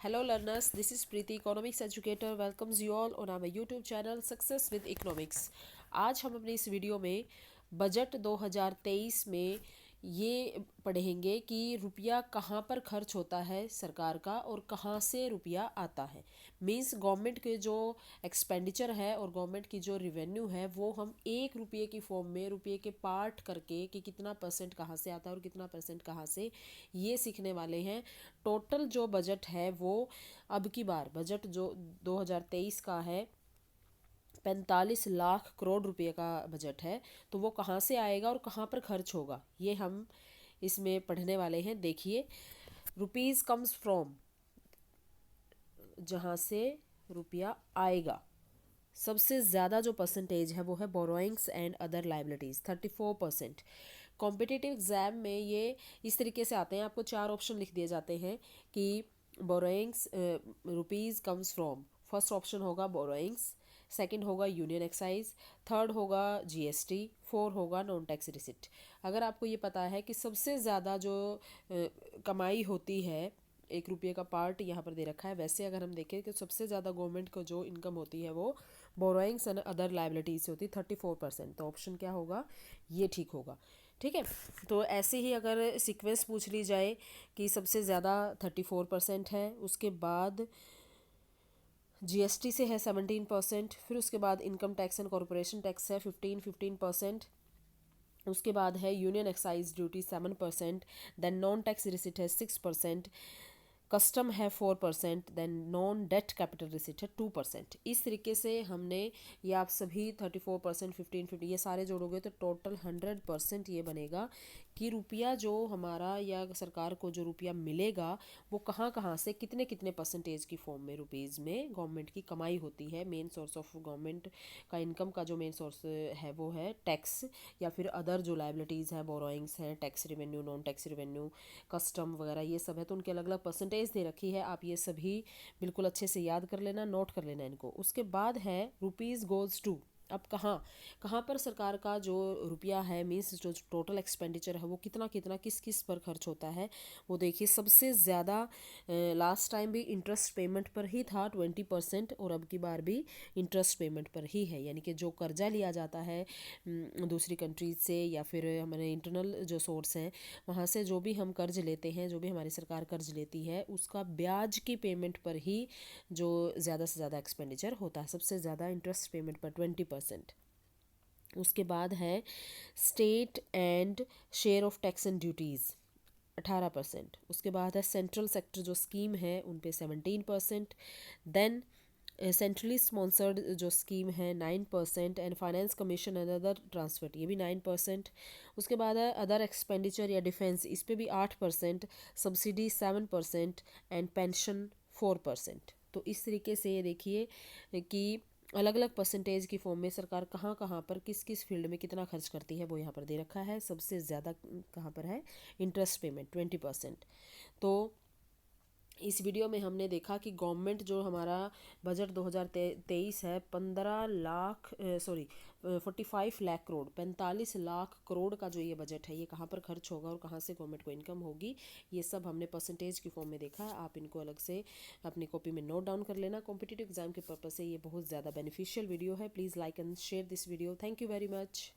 Hello learners, this is Preeti, economics educator, welcomes you all on our YouTube channel Success with Economics। आज हम अपने इस video में budget 2023 में ये पढ़ेंगे कि रुपया कहाँ पर खर्च होता है सरकार का और कहाँ से रुपया आता है। मींस गवर्नमेंट के जो एक्सपेंडिचर है और गवर्नमेंट की जो रिवेन्यू है वो हम एक रुपये की फॉर्म में रुपये के पार्ट करके कि कितना परसेंट कहाँ से आता है और कितना परसेंट कहाँ से, ये सीखने वाले हैं। टोटल जो बजट है वो अब की बार बजट जो 2023 का है 45 लाख करोड़ रुपए का बजट है। तो वो कहाँ से आएगा और कहाँ पर खर्च होगा ये हम इसमें पढ़ने वाले हैं। देखिए, रुपीज़ कम्स फ्रॉम, जहाँ से रुपया आएगा, सबसे ज़्यादा जो परसेंटेज है वो है borrowings and other liabilities 34%। Competitive exam में ये इस तरीके से आते हैं, आपको 4 ऑप्शन लिख दिए जाते हैं कि borrowings rupees comes from. First option होगा बोरोइंग्स, सेकंड होगा यूनियन एक्साइज, थर्ड होगा जीएसटी, फोर होगा नॉन टैक्स रिसिट। अगर आपको ये पता है कि सबसे ज़्यादा जो कमाई होती है, एक रुपये का पार्ट यहाँ पर दे रखा है, वैसे अगर हम देखें कि सबसे ज़्यादा गवर्नमेंट को जो इनकम होती है वो बोरोइंग्स एंड अदर लाइबिलिटीज से होती है 34%। तो ऑप्शन क्या होगा, ये ठीक होगा। ठीक है, तो ऐसे ही अगर सीक्वेंस पूछ ली जाए कि सबसे ज़्यादा 34% है, उसके बाद जीएसटी से है 17%, फिर उसके बाद income tax and corporation tax है 15%, उसके बाद है union excise duty 7%, then non tax receipt है 6%, कस्टम है 4%, then non debt capital receipt है 2%। इस तरीके से हमने ये आप सभी 34%, 15 ये सारे जोड़ोगे तो टोटल 100% ये बनेगा कि रुपया जो हमारा या सरकार को जो रुपया मिलेगा वो कहाँ कहाँ से कितने कितने परसेंटेज की फॉर्म में रुपीज़ में गवर्नमेंट की कमाई होती है। मेन सोर्स ऑफ गवर्नमेंट का इनकम का जो मेन सोर्स है वो है टैक्स या फिर अदर जो लाइबिलिटीज़ हैं, बोरोइंग्स हैं, tax revenue, non tax revenue, custom वगैरह, ये सब है। तो उनके अलग अलग परसेंटेज दे रखी है, आप ये सभी बिल्कुल अच्छे से याद कर लेना, नोट कर लेना इनको। उसके बाद है रुपीज़ गोज़ टू। अब कहाँ कहाँ पर सरकार का जो रुपया है, मीन्स जो टोटल एक्सपेंडिचर है वो कितना कितना किस किस पर खर्च होता है वो देखिए। सबसे ज़्यादा लास्ट टाइम भी इंटरेस्ट पेमेंट पर ही था 20%, और अब की बार भी इंटरेस्ट पेमेंट पर ही है। यानी कि जो कर्जा लिया जाता है दूसरी कंट्रीज से या फिर हमारे इंटरनल जो सोर्स हैं वहाँ से, जो भी हम कर्ज लेते हैं, जो भी हमारी सरकार कर्ज लेती है, उसका ब्याज की पेमेंट पर ही जो ज़्यादा से ज़्यादा एक्सपेंडिचर होता है। सबसे ज़्यादा इंटरेस्ट पेमेंट पर 20%। उसके बाद है state and share of tax and duties 18%। उसके बाद है सेंट्रल सेक्टर जो स्कीम है उन पे 17%। देन सेंट्रली स्पॉन्सर्ड जो स्कीम है 9%, and finance commission and other transfer ये भी 9%। उसके बाद है अदर एक्सपेंडिचर या डिफेंस, इस पे भी 8%, सब्सिडी 7% एंड पेंशन 4%। तो इस तरीके से ये देखिए कि अलग अलग परसेंटेज की फॉर्म में सरकार कहाँ कहाँ पर किस किस फील्ड में कितना खर्च करती है वो यहाँ पर दे रखा है। सबसे ज़्यादा कहाँ पर है, इंटरेस्ट पेमेंट 20%। तो इस वीडियो में हमने देखा कि गवर्नमेंट जो हमारा बजट 2023 है 45 लाख करोड़, 45 लाख करोड़ का जो ये बजट है ये कहाँ पर खर्च होगा और कहाँ से गवर्नमेंट को इनकम होगी, ये सब हमने परसेंटेज की फॉर्म में देखा है। आप इनको अलग से अपनी कॉपी में नोट डाउन कर लेना। कॉम्पिटिटिव एग्जाम के पर्पज़ से ये बहुत ज़्यादा बेनिफिशियल वीडियो है। Please like and share this video. Thank you very much.